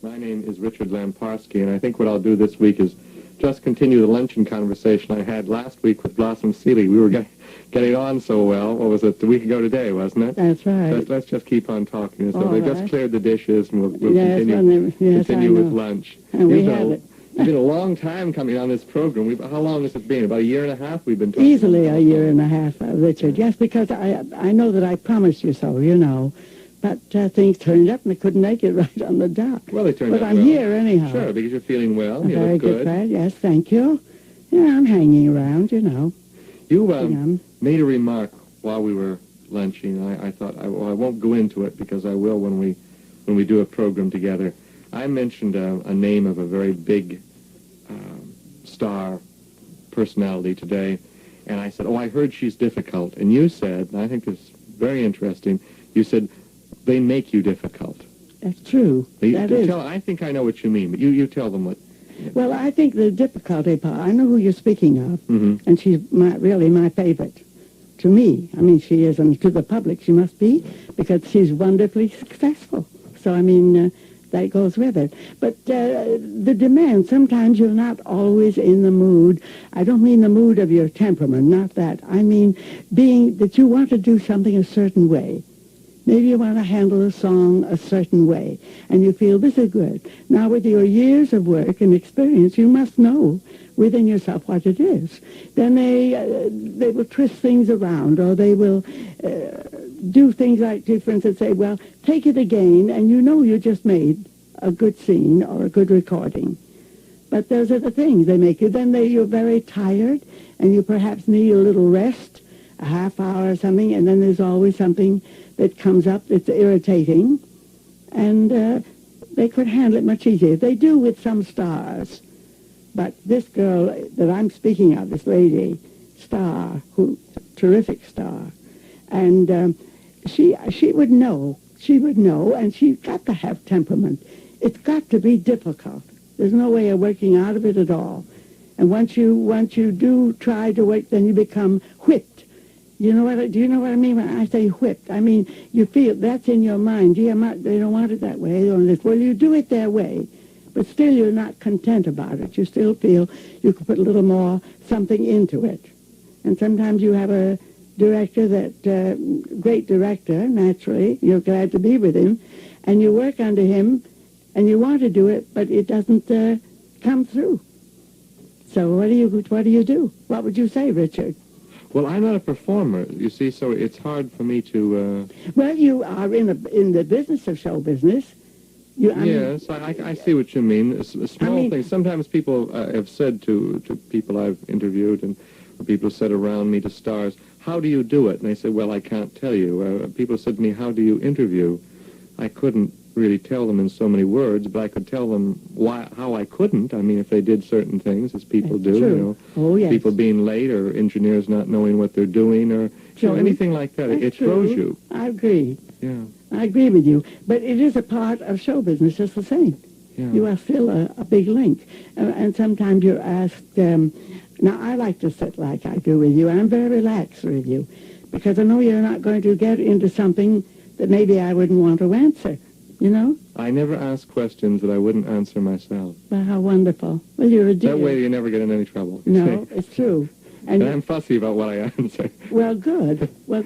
My name is Richard Lamparski, and I think what I'll do this week is just continue the luncheon conversation I had last week with Blossom Seeley. We were getting on so well. What was it, the week ago today, wasn't it? That's right. So let's just keep on talking. So All they right. just cleared the dishes, and we'll Yes, continue with lunch. And we have it. It's been a long time coming on this program. How long has it been? About a year and a half we've been talking? Easily a year and a half, Richard. Yes, because I know that I promised you so, you know. But things turned up and I couldn't make it right on the dot. Well, they turned up But I'm well. here anyhow. Sure, because you're feeling well. You Very look good. friend. Yes, thank you. Yeah, I'm hanging around, you know. You made a remark while we were lunching. I thought, I won't go into it because I will when we do a program together. I mentioned a name of a very big star personality today, and I said, I heard she's difficult. And you said, and I think it's very interesting, you said, they make you difficult. That's true. That is. I think I know what you mean, but you tell them what. Well, I think the difficulty part, I know who you're speaking of, and she's really my favorite. To me, I mean, she is, and to the public she must be, because she's wonderfully successful. So, I mean, that goes with it. But the demand, sometimes you're not always in the mood. I don't mean the mood of your temperament, not that. I mean being that you want to do something a certain way. Maybe you want to handle a song a certain way, and you feel this is good. Now, with your years of work and experience, you must know within yourself what it is. Then they will twist things around, or they will do things like, for instance, say, well, take it again, and you know you just made a good scene or a good recording. But those are the things they make you. Then you're very tired, and you perhaps need a little rest, a half hour or something, and then there's always something that comes up that's irritating, and they could handle it much easier. They do with some stars, but this girl that I'm speaking of, this lady, terrific star, and she would know, and she's got to have temperament. It's got to be difficult. There's no way of working out of it at all. And once you do try to work, then you become whipped. Do you know what I mean when I say whipped? I mean, you feel that's in your mind. Gee, they don't want it that way. They want this. Well, you do it their way, but still you're not content about it. You still feel you could put a little more something into it. And sometimes you have a director great director, naturally. You're glad to be with him, and you work under him, and you want to do it, but it doesn't come through. So what do you do? What would you say, Richard? Well, I'm not a performer, you see, so it's hard for me to... Well, you are in the business of show business. I see what you mean. Small things. Sometimes people have said to people I've interviewed, and people said around me to stars, how do you do it? And they said, well, I can't tell you. People said to me, how do you interview? I couldn't really tell them in so many words, but I could tell them how I couldn't. I mean, if they did certain things, as people do, true. you know, oh, yes. people being late, or engineers not knowing what they're doing, or anything like that. It throws you. I agree. Yeah. I agree with you. But it is a part of show business just the same. Yeah. You are still a big link. And sometimes you're asked, now I like to sit like I do with you, and I'm very relaxed with you, because I know you're not going to get into something that maybe I wouldn't want to answer. You know? I never ask questions that I wouldn't answer myself. Well, how wonderful. Well, you're a dear. That way you never get in any trouble. No, it's true. And I'm fussy about what I answer. Well, good. Well,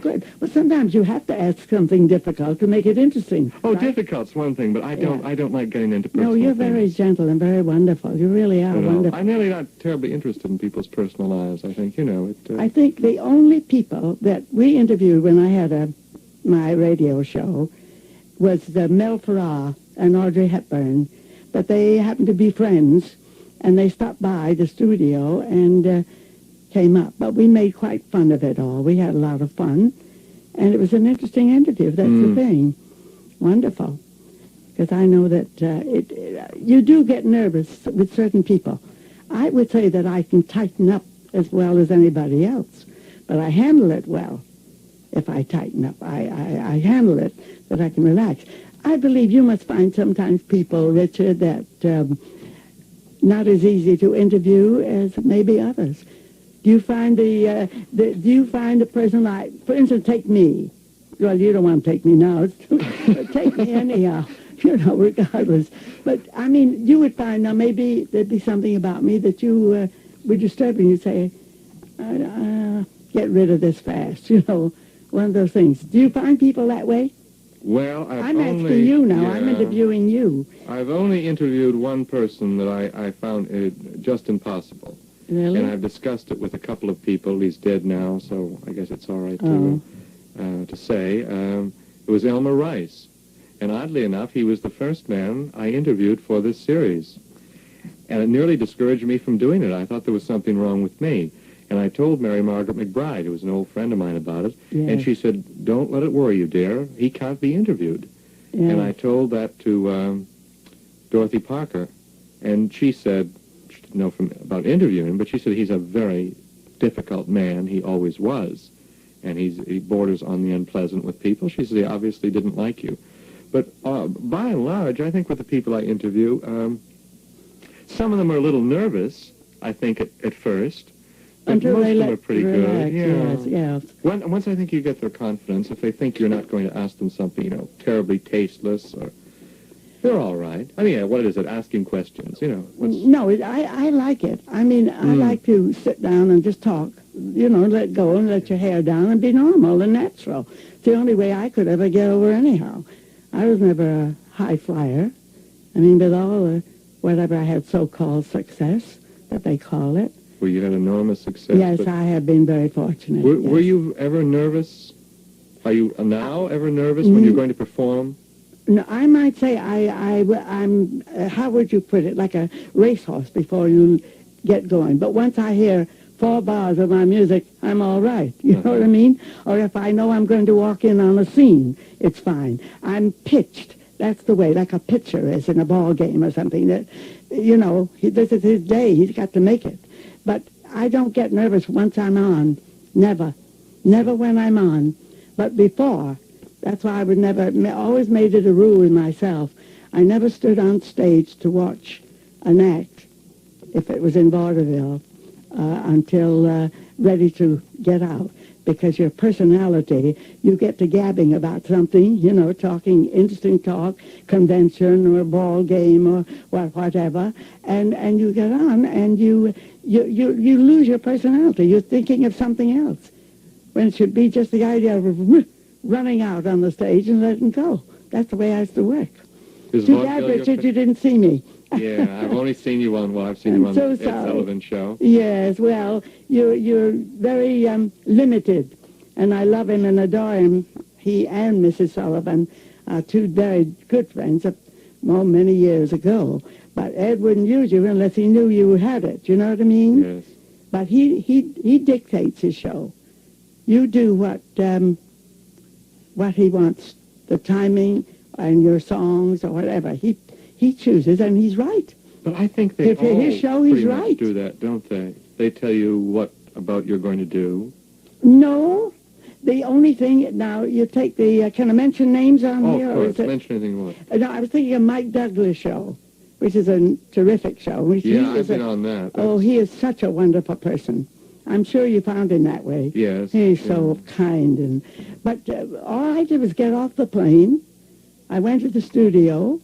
sometimes you have to ask something difficult to make it interesting. Oh, right? Difficult's one thing, but I don't like getting into personal No, you're things. very gentle and very wonderful. You really are wonderful. I'm really not terribly interested in people's personal lives, I think. I think the only people that we interviewed when I had my radio show was Mel Ferrar and Audrey Hepburn, but they happened to be friends, and they stopped by the studio and came up. But we made quite fun of it all. We had a lot of fun, and it was an interesting interview. That's the thing. Wonderful. Because I know that you do get nervous with certain people. I would say that I can tighten up as well as anybody else, but I handle it well. If I tighten up, I handle it, that I can relax. I believe you must find sometimes people, Richard, that not as easy to interview as maybe others. Do you find the person like, for instance, take me. Well, you don't want to take me now. But take me anyhow. regardless. But, I mean, you would find, now maybe there'd be something about me that you would disturb you. You'd say, get rid of this fast, one of those things. Do you find people that way? Well, I'm asking you now. I'm interviewing you. I've only interviewed one person that I found just impossible. Really? And I've discussed it with a couple of people. He's dead now, so I guess it's all right to say. It was Elmer Rice. And oddly enough, he was the first man I interviewed for this series. And it nearly discouraged me from doing it. I thought there was something wrong with me. And I told Mary Margaret McBride, who was an old friend of mine, about it. Yes. And she said, don't let it worry you, dear. He can't be interviewed. Yes. And I told that to Dorothy Parker. And she said, she didn't know about interviewing, but she said he's a very difficult man. He always was. And he borders on the unpleasant with people. She said he obviously didn't like you. But by and large, I think with the people I interview, some of them are a little nervous, I think, at first. But Until most they of them let are pretty relax, good. yes. Once I think you get their confidence, if they think you're not going to ask them something, terribly tasteless, or they're all right. I mean, what is it? Asking questions, No, I like it. I mean, I like to sit down and just talk, let go and let your hair down and be normal and natural. It's the only way I could ever get over anyhow. I was never a high flyer. I mean, with all the, whatever I had so-called success, that they call it. Well, you had enormous success. Yes, I have been very fortunate. Were you ever nervous? Are you now ever nervous when you're going to perform? No, I might say I'm, how would you put it, like a racehorse before you get going. But once I hear 4 bars of my music, I'm all right. You know what I mean? Or if I know I'm going to walk in on a scene, it's fine. I'm pitched. That's the way, like a pitcher is in a ball game or something. That, this is his day. He's got to make it. But I don't get nervous once I'm on. Never. Never when I'm on. But before, that's why I would never, always made it a rule in myself. I never stood on stage to watch an act, if it was in vaudeville, until ready to get out. Because your personality, you get to gabbing about something, talking interesting talk, convention or ball game or whatever, and you get on and you lose your personality. You're thinking of something else, when it should be just the idea of running out on the stage and letting go. That's the way I used to work. Too bad, Richard, you didn't see me. Yeah, I've only seen you I've seen you on the Ed Sullivan Show. Yes, well, you're very limited, and I love him and adore him. He and Mrs. Sullivan are 2 very good friends, many years ago. But Ed wouldn't use you unless he knew you had it. You know what I mean? Yes. But he dictates his show. You do what he wants, the timing and your songs or whatever. He chooses, and he's right. But I think they all his show, he's pretty much right. do that, don't they? They tell you what about you're going to do. No. The only thing, now, you take the, can I mention names on here? Of course. Mention anything you want. No, I was thinking of Mike Douglas' show, which is a terrific show. Yeah, I've been on that. Oh, he is such a wonderful person. I'm sure you found him that way. Yes. He's so kind. But all I did was get off the plane. I went to the studio,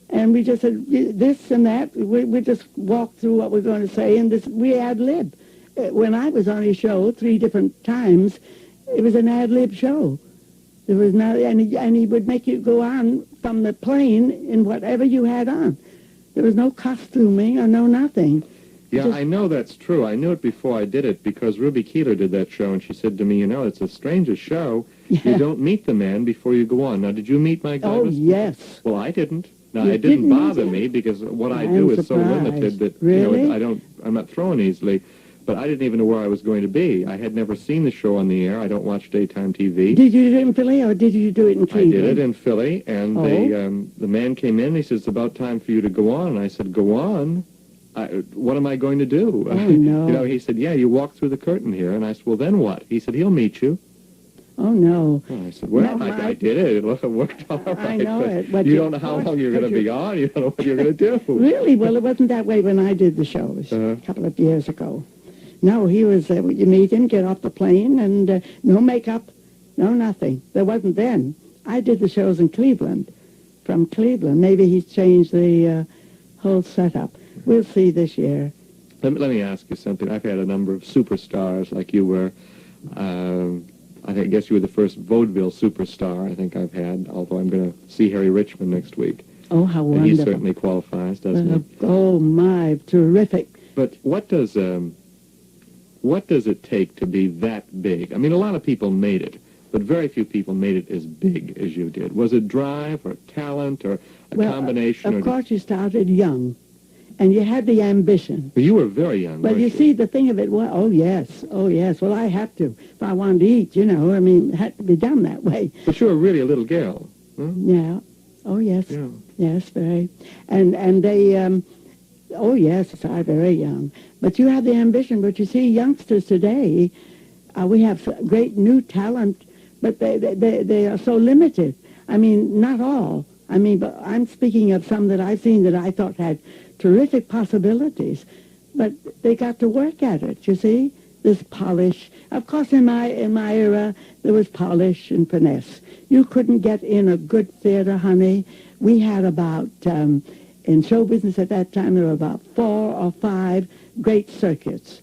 and we just said this and that. We just walked through what we're going to say, and we ad-lib. When I was on his show 3 different times, it was an ad-lib show. There was no, and he would make you go on from the plane in whatever you had on. There was no costuming or no nothing. Yeah, I know that's true. I knew it before I did it because Ruby Keeler did that show, and she said to me, it's the strangest show. Yeah. You don't meet the man before you go on. Now, did you meet Mike Douglas? Oh, yes. Well, I didn't. Now, it didn't bother me because what I do is so limited that, really? I'm not thrown easily. But I didn't even know where I was going to be. I had never seen the show on the air. I don't watch daytime TV. Did you do it in Philly, or did you do it in Cleveland? I did it in Philly, and the man came in, and he said, it's about time for you to go on. And I said, go on? What am I going to do? Oh, no. He said, yeah, you walk through the curtain here. And I said, well, then what? He said, he'll meet you. Oh, no. And I said, well, no, I did it. It worked all right. I know it. But you don't know how long you're going to be on. You don't know what you're going to do. Really? Well, it wasn't that way when I did the shows a couple of years ago. No, he was, you meet him, get off the plane, and no makeup, no nothing. There wasn't then. I did the shows in Cleveland, from Cleveland. Maybe he's changed the whole setup. We'll see this year. Let me ask you something. I've had a number of superstars like you were. I guess you were the first vaudeville superstar I think I've had, although I'm going to see Harry Richmond next week. Oh, how and wonderful. he certainly qualifies, doesn't he? Oh, my, terrific. But what does it take to be that big? I mean, a lot of people made it, but very few people made it as big as you did. Was it drive or talent or a combination? Of course, you started young, and you had the ambition. Well, you were very young, Well, you see, the thing of it was, oh, yes. Well, I had to. If I wanted to eat, I mean, it had to be done that way. But you were really a little girl. Huh? Yeah. Oh, yes. Yeah. Yes, very. And they, oh, yes, I was very young. But you have the ambition. But you see, youngsters today, we have great new talent, but they are so limited. I mean, not all. I mean, but I'm speaking of some that I've seen that I thought had terrific possibilities, but they got to work at it, you see? This polish. Of course, in my era, there was polish and finesse. You couldn't get in a good theater, honey. We had about, in show business at that time, there were about 4 or 5 great circuits.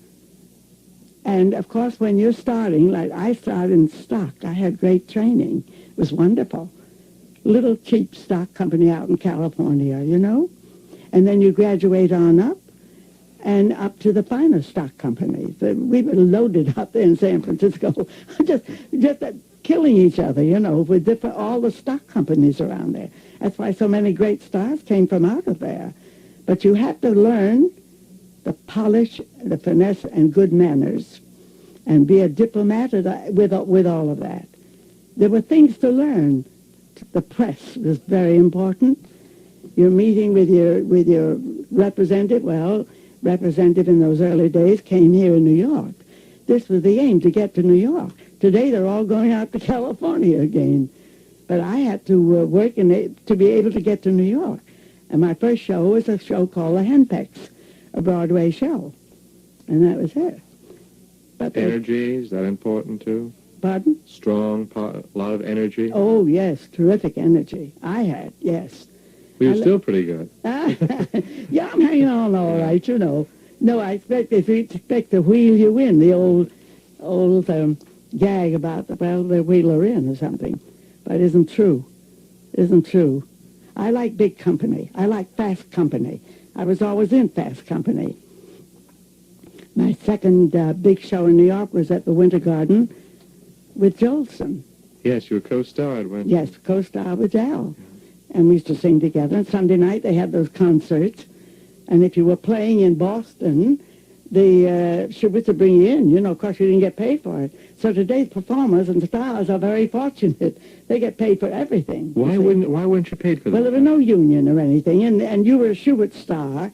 And, of course, when you're starting, like I started in stock, I had great training. It was wonderful. Little cheap stock company out in California, And then you graduate on up, and up to the finer stock companies. We were loaded up there in San Francisco, just killing each other, with all the stock companies around there. That's why so many great stars came from out of there. But you had to learn the polish, the finesse, and good manners, and be a diplomat with all of that. There were things to learn. The press was very important. Your meeting with your representative, representative in those early days came here in New York. This was the aim, to get to New York. Today they're all going out to California again. But I had to work to be able to get to New York. And my first show was a show called The Henpecks, a Broadway show. And that was it. But energy, is that important too? Pardon? Strong, a lot of energy? Oh, yes, terrific energy. I had, yes. Well, you're still pretty good. Yeah, I'm hanging on all right, No, I expect to wheel you in, the old gag about, the wheeler in or something. But it isn't true. I like big company. I like fast company. I was always in fast company. My second big show in New York was at the Winter Garden with Jolson. Yes, you were co-starred, weren't you? Yes, co-star with Al. And we used to sing together. And Sunday night they had those concerts. And if you were playing in Boston, the Schuberts would bring you in. Of course, you didn't get paid for it. So today's performers and stars are very fortunate. They get paid for everything. Why weren't you paid for that? Well, there was no union or anything. And you were a Schubert star,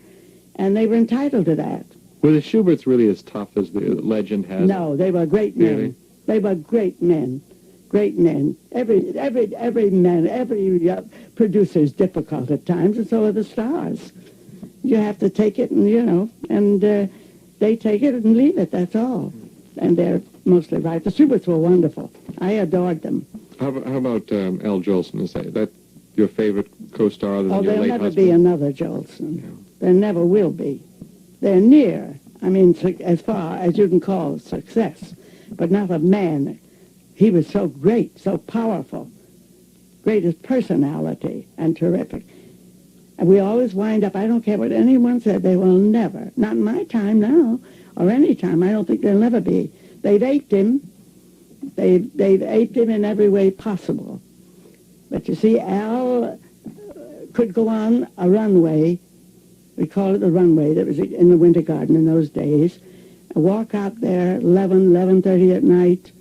and they were entitled to that. Were the Schuberts really as tough as the legend has? No, they were great men. Really? They were great men. Great men. Every producer is difficult at times, and so are the stars. You have to take it, and they take it and leave it. That's all. And they're mostly right. The Schuberts were wonderful. I adored them. How about Al Jolson? Is that your favorite co-star other than your late there'll never husband? be another Jolson. No. There never will be. They're near. I mean, as far as you can call success, but not a man. He was so great, so powerful, greatest personality, and terrific. And we always wind up, I don't care what anyone said, they will never, not in my time now, or any time, I don't think they'll never be. They've aped him. They've aped him in every way possible. But you see, Al could go on a runway, we call it the runway, that was in the Winter Garden in those days, and walk out there 11:30 at night,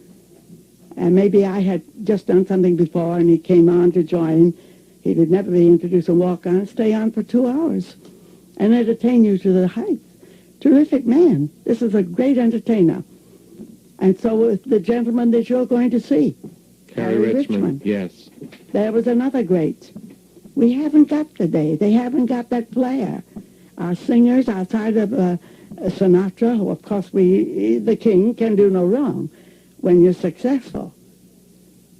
and maybe I had just done something before, and he came on to join. He would never be introduced and walk on, stay on for 2 hours, and entertain you to the height. Terrific man. This is a great entertainer. And so with the gentleman that you're going to see, Harry Richmond, yes. There was another great. We haven't got today. They haven't got that flair. Our singers outside of Sinatra, who of course the king can do no wrong when you're successful.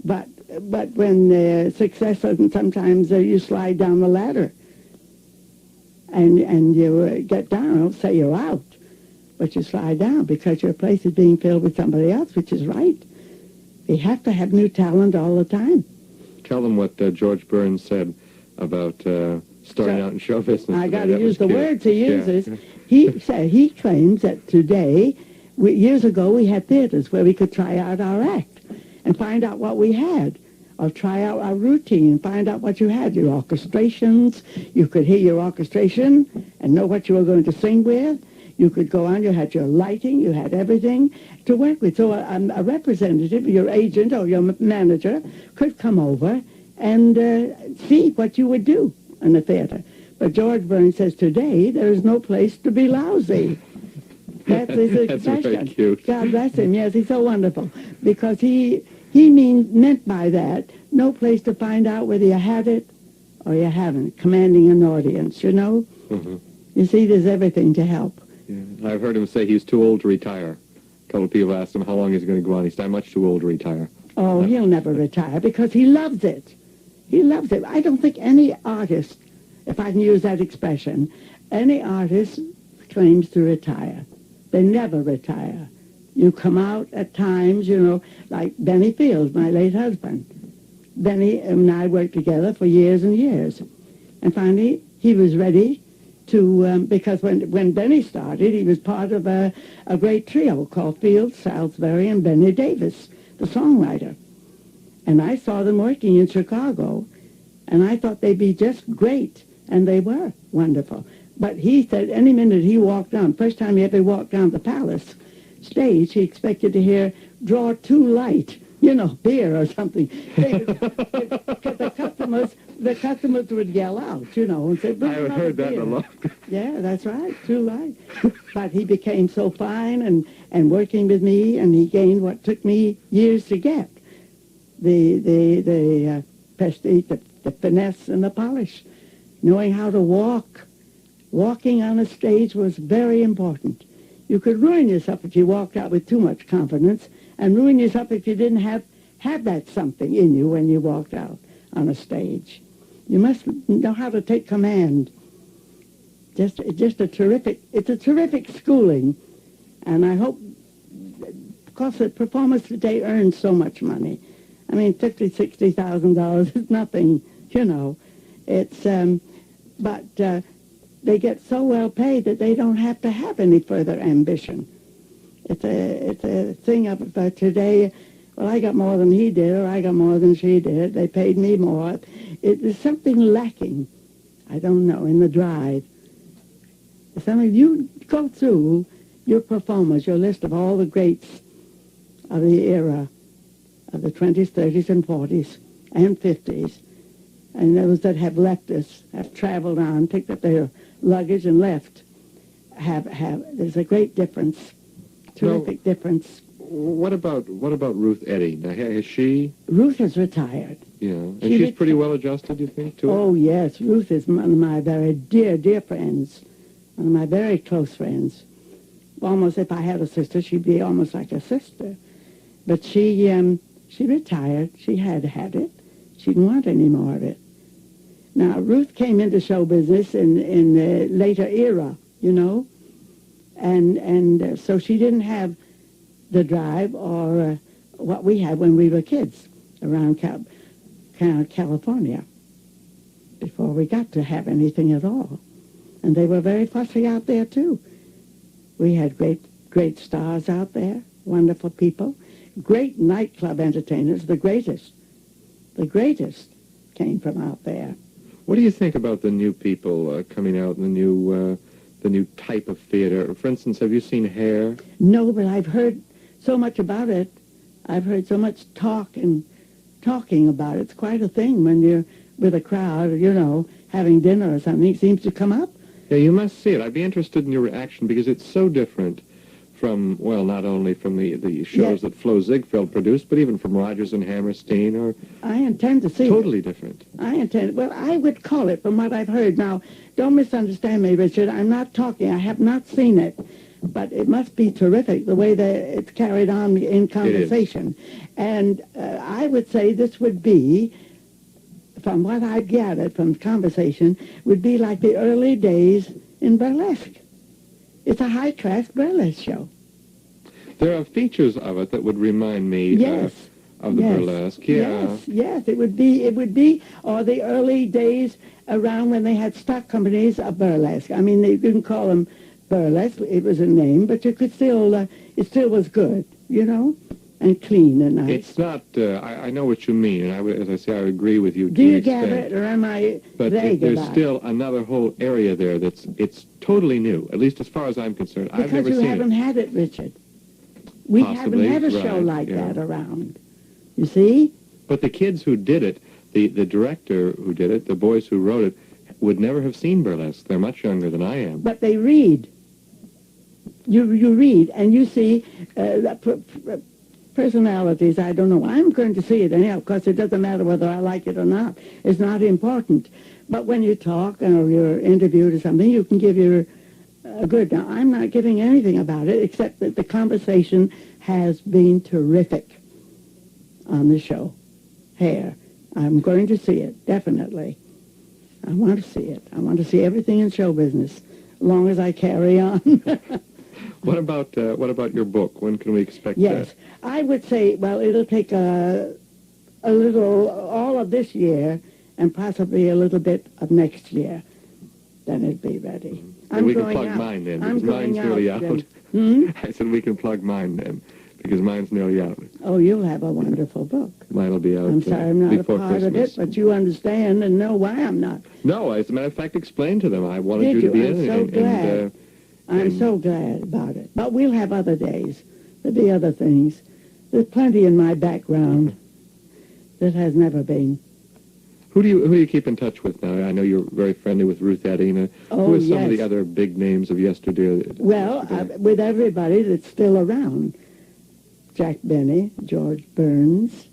But but when success doesn't, sometimes you slide down the ladder. And you get down. I don't say you're out, but you slide down because your place is being filled with somebody else, which is right. You have to have new talent all the time. Tell them what George Burns said about starting out in show business. I got to use the words he uses. Yeah. He claims that today, years ago, we had theaters where we could try out our act and find out what we had, or try out our routine and find out what you had, your orchestrations. You could hear your orchestration and know what you were going to sing with. You could go on, you had your lighting, you had everything to work with. So a representative, your agent or your manager, could come over and see what you would do in the theater. But George Burns says today there is no place to be lousy. That's his expression. That's very cute. God bless him. Yes, he's so wonderful. Because he meant by that no place to find out whether you had it or you haven't, commanding an audience, you know? Mm-hmm. You see, there's everything to help. Yeah. I've heard him say he's too old to retire. A couple of people asked him how long he's going to go on. He said, I'm much too old to retire. Oh, he'll never retire because he loves it. He loves it. I don't think any artist, if I can use that expression, any artist claims to retire. They never retire. You come out at times, you know, like Benny Fields, my late husband. Benny and I worked together for years and years. And finally, he was ready to, because when Benny started, he was part of a great trio called Fields, Salisbury, and Benny Davis, the songwriter. And I saw them working in Chicago, and I thought they'd be just great, and they were wonderful. But he said any minute he walked down, first time he ever walked down the Palace stage, he expected to hear Draw Too Light, you know, beer or something. Because the customers would yell out, you know, and say, bring I've another heard that beer. a lot. Yeah, that's right, Too Light. But he became so fine and working with me, and he gained what took me years to get. The prestige, the finesse and the polish, knowing how to walk. Walking on a stage was very important. You could ruin yourself if you walked out with too much confidence, and ruin yourself if you didn't have that something in you when you walked out on a stage. You must know how to take command. It's a terrific schooling, and I hope, because the performers today earn so much money. I mean, $50,000-$60,000 is nothing, you know. It's, but they get so well paid that they don't have to have any further ambition. It's a thing of today, well, I got more than he did, or I got more than she did. They paid me more. There's something lacking, I don't know, in the drive. Something you go through your performers, your list of all the greats of the era, of the 20s, 30s, and 40s, and 50s, and those that have left us, have traveled on, picked up their luggage and left, there's a great difference, terrific difference. What about Ruth Eddy? Now, has she? Ruth has retired. Yeah, and she's pretty well adjusted, you think, to it? Oh, yes. Ruth is one of my very dear friends, one of my very close friends. Almost, if I had a sister, she'd be almost like a sister. But she retired. She had it. She didn't want any more of it. Now, Ruth came into show business in the later era, you know, and so she didn't have the drive or what we had when we were kids around California before we got to have anything at all. And they were very fussy out there, too. We had great stars out there, wonderful people, great nightclub entertainers, the greatest came from out there. What do you think about the new people coming out in the new type of theater? For instance, have you seen Hair? No, but I've heard so much about it. I've heard so much talking about it. It's quite a thing when you're with a crowd, you know, having dinner or something. It seems to come up. Yeah, you must see it. I'd be interested in your reaction because it's so different from, well, not only from the shows that Flo Ziegfeld produced, but even from Rodgers and Hammerstein, or I intend to see totally different. Well, I would call it, from what I've heard. Now, don't misunderstand me, Richard. I'm not talking. I have not seen it. but it must be terrific the way that it's carried on in conversation. And I would say this would be, from what I gathered from conversation, would be like the early days in burlesque. It's a high-class burlesque show. There are features of it that would remind me of the burlesque. Yeah. Yes, it would be, or the early days around when they had stock companies of burlesque. I mean, they didn't call them burlesque, it was a name, but you could still, it still was good, you know, and clean and nice. It's not, I know what you mean, and as I say, I agree with you. Do you gather it, or am I vague there's about still another whole area there it's totally new, at least as far as I'm concerned. I've never seen it. Because you haven't had it, Richard. We Possibly, haven't had a show like that around. You see? But the kids who did it, the director who did it, the boys who wrote it, would never have seen burlesque. They're much younger than I am. But they read. You read, and you see personalities. I don't know. I'm going to see it anyhow, because it doesn't matter whether I like it or not. It's not important. But when you talk or you're interviewed or something, you can give your good. Now, I'm not giving anything about it, except that the conversation has been terrific on the show. Hair. I'm going to see it, definitely. I want to see it. I want to see everything in show business, as long as I carry on. What about your book? When can we expect that? Yes, I would say, well, it'll take a little, all of this year, and possibly a little bit of next year. Then it'll be ready. We can plug mine then, because mine's nearly out. I said we can plug mine then, because mine's nearly out. Oh, you'll have a wonderful book. Mine will be out I'm sorry I'm not a before part Christmas. of it, but you understand and know why I'm not. No, as a matter of fact, explain to them. I wanted you to be in it. I'm so glad. I'm so glad about it. But we'll have other days. There'll be other things. There's plenty in my background that has never been. Who do you keep in touch with now? I know you're very friendly with Ruth Adina. Oh, Who are some yes. of the other big names of yesterday? Well, with everybody that's still around. Jack Benny, George Burns,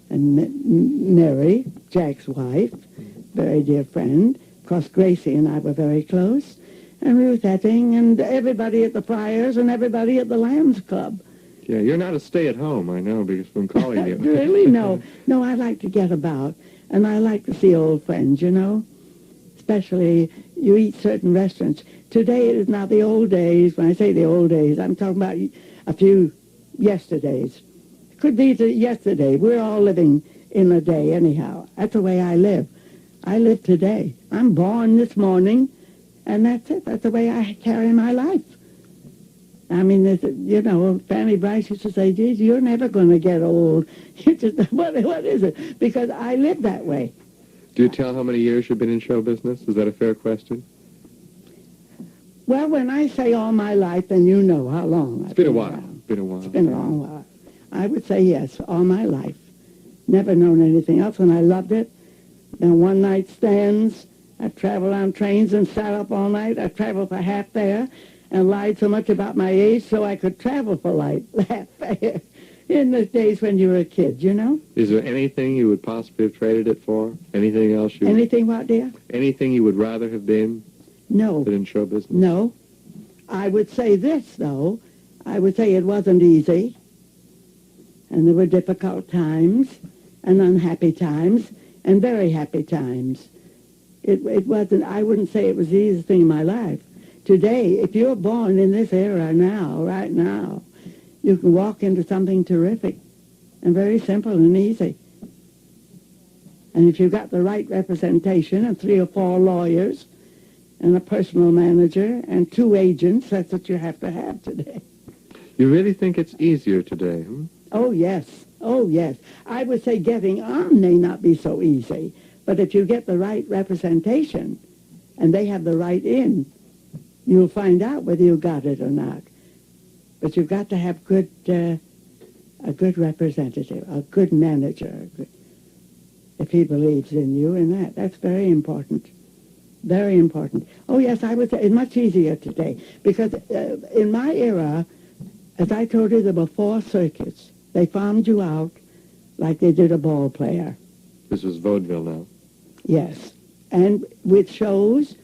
and Mary, Jack's wife, very dear friend. Of course, Gracie and I were very close. And Ruth Etting, and everybody at the Friars, and everybody at the Lambs Club. Yeah, you're not a stay-at-home, I know, because from calling you. Really? No. No, I like to get about. And I like to see old friends, you know. Especially, you eat certain restaurants. Today it is not the old days. When I say the old days, I'm talking about a few yesterdays. It could be yesterday. We're all living in a day anyhow. That's the way I live. I live today. I'm born this morning, and that's it. That's the way I carry my life. I mean, you know, Fanny Bryce used to say, geez, you're never going to get old. You just, what is it? Because I live that way. Do you tell how many years you've been in show business? Is that a fair question? Well, when I say all my life, then you know how long I've been a while. around. Been a while. It's been a long while. I would say yes, all my life. Never known anything else, and I loved it. Then one-night stands. I've traveled on trains and sat up all night. I traveled for half fare and lied so much about my age so I could travel for half fare in the days when you were a kid, you know? Is there anything you would possibly have traded it for? Anything else you... Anything what, dear? Anything you would rather have been? No. But in show business? No. I would say this, though. I would say it wasn't easy. And there were difficult times and unhappy times and very happy times. It wasn't, I wouldn't say it was the easiest thing in my life. Today, if you're born in this era now, right now, you can walk into something terrific and very simple and easy. And if you've got the right representation and 3 or 4 lawyers and a personal manager and 2 agents, that's what you have to have today. You really think it's easier today, hmm? Oh, yes. Oh, yes. I would say getting on may not be so easy, but if you get the right representation and they have the right in, you'll find out whether you got it or not. But you've got to have a good representative, a good manager, if he believes in you and that. That's very important. Very important. Oh, yes, I would say it's much easier today because in my era, as I told you, there were 4 circuits. They farmed you out like they did a ball player. This was vaudeville now. Yes. And with shows,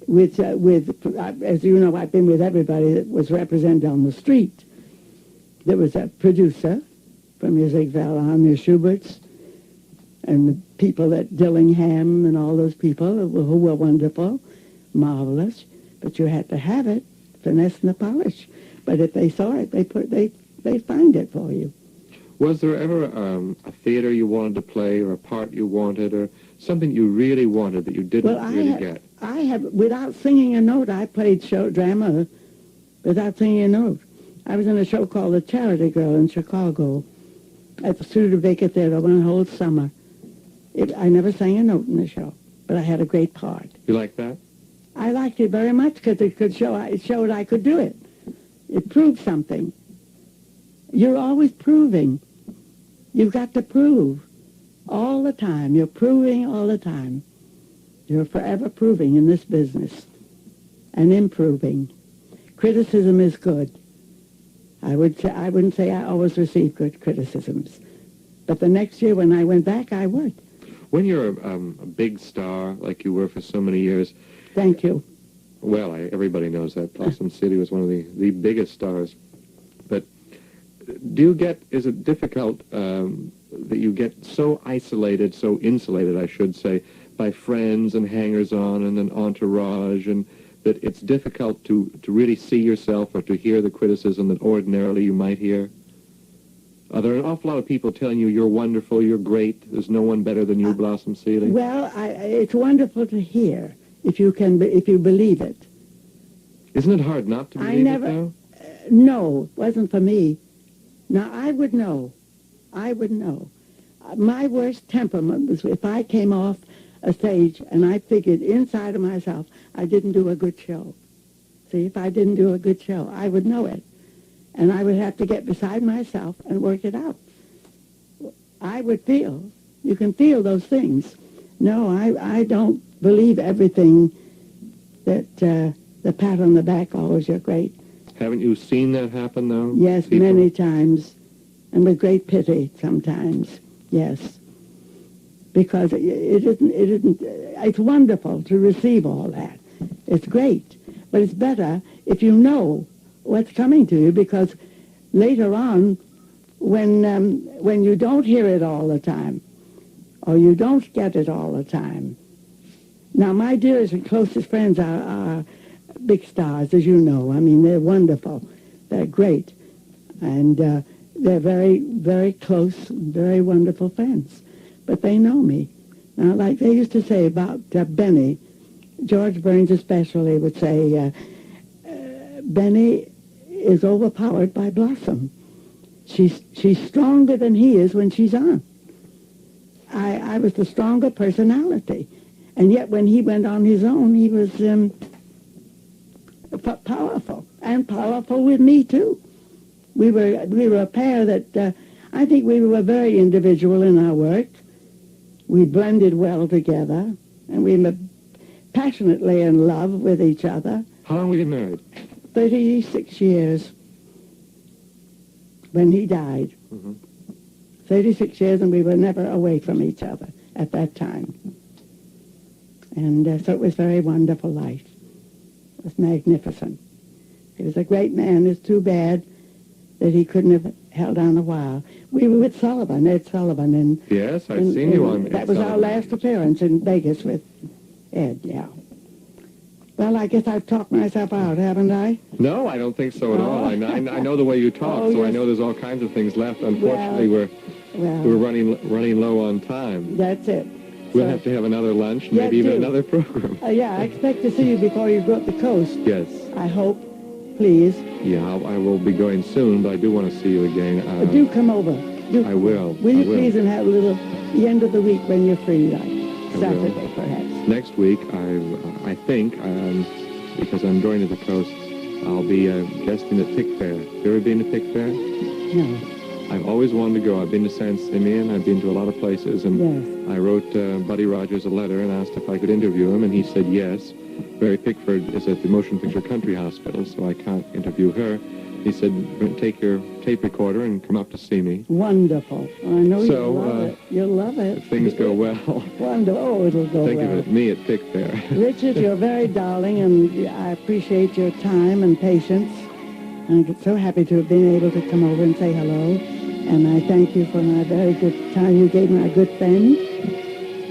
with, as you know, I've been with everybody that was represented on the street. There was a producer from your Ziegfeld on, your Schuberts, and the people at Dillingham and all those people who were wonderful, marvelous. But you had to have it, finesse and the polish. But if they saw it, they find it for you. Was there ever a theater you wanted to play, or a part you wanted, or something you really wanted that you didn't really get? I have, without singing a note, I played show drama without singing a note. I was in a show called The Charity Girl in Chicago at the Studebaker Theater one whole summer. I never sang a note in the show, but I had a great part. You like that? I liked it very much because it showed I could do it. It proved something. You're always proving. You've got to prove all the time. You're proving all the time. You're forever proving in this business and improving. Criticism is good. I wouldn't say I always receive good criticisms. But the next year when I went back, I would. When you're a big star, like you were for so many years... Thank you. Well, everybody knows that. Blossom City was one of the biggest stars. But is it difficult that you get so isolated, so insulated, I should say, by friends and hangers-on and an entourage, and that it's difficult to really see yourself or to hear the criticism that ordinarily you might hear? Are there an awful lot of people telling you you're wonderful, you're great, there's no one better than you, Blossom Seeley? Well, it's wonderful to hear if you believe it. Isn't it hard not to believe it, though? No, it wasn't for me. Now, I would know. My worst temperament was if I came off a stage and I figured inside of myself I didn't do a good show. See, if I didn't do a good show, I would know it. And I would have to get beside myself and work it out. I would feel. You can feel those things. No, I don't believe everything that the pat on the back, oh, you're great. Haven't you seen that happen, though? Yes, people? Many times. And with great pity sometimes, yes. Because it's wonderful to receive all that. It's great. But it's better if you know what's coming to you, because later on, when you don't hear it all the time, or you don't get it all the time. Now, my dearest and closest friends are big stars, as you know. I mean, they're wonderful. They're great. And they're very, very close, very wonderful friends. But they know me. Now, like they used to say about Benny, George Burns especially would say, Benny is overpowered by Blossom. She's stronger than he is when she's on. I was the stronger personality. And yet when he went on his own, he was powerful, and powerful with me, too. We were a pair that, I think we were very individual in our work. We blended well together, and we were passionately in love with each other. How long were you married? 36 years when he died. Mm-hmm. 36 years, and we were never away from each other at that time. And so it was a very wonderful life. It was magnificent. He was a great man. It's too bad that he couldn't have held on a while. We were with Sullivan, Ed Sullivan. And yes, I've seen you on Ed That was Sullivan. our last appearance in Vegas with Ed, yeah. Well, I guess I've talked myself out, haven't I? No, I don't think so at all. I know the way you talk, so yes. I know there's all kinds of things left. Unfortunately, we're running low on time. That's it. We'll have to have another lunch, maybe even another program. Yeah, I expect to see you before you go up the coast. Yes. I hope. Please. Yeah, I will be going soon, but I do want to see you again. Do come over. I will. Will you please, and have a little, the end of the week when you're free, like Saturday, perhaps. Next week, I think, because I'm going to the coast, I'll be guesting at Pick Fair. Have you ever been to Pick Fair? No. I've always wanted to go. I've been to San Simeon. I've been to a lot of places. And yes. I wrote Buddy Rogers a letter and asked if I could interview him, and he said yes. Barry Pickford is at the Motion Picture Country Hospital, so I can't interview her. He said, take your tape recorder and come up to see me. Wonderful. I know you'll love it. You'll love it. If things go well. Wonderful. Oh, it'll go Think well. of it, me at Pick there. Richard, you're very darling, and I appreciate your time and patience. I'm so happy to have been able to come over and say hello. And I thank you for my very good time you gave my good friend.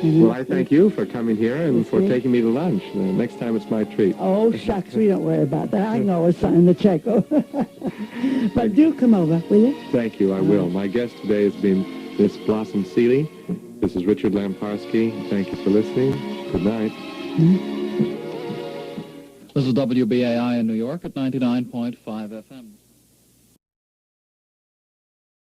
And Well, I thank you for coming here and for taking me to lunch. Next time it's my treat. Oh, shucks, we don't worry about that. I can always sign the check. But do come over, will you? Thank you, I will. My guest today has been Miss Blossom Seeley. This is Richard Lamparski. Thank you for listening. Good night. This is WBAI in New York at 99.5 FM.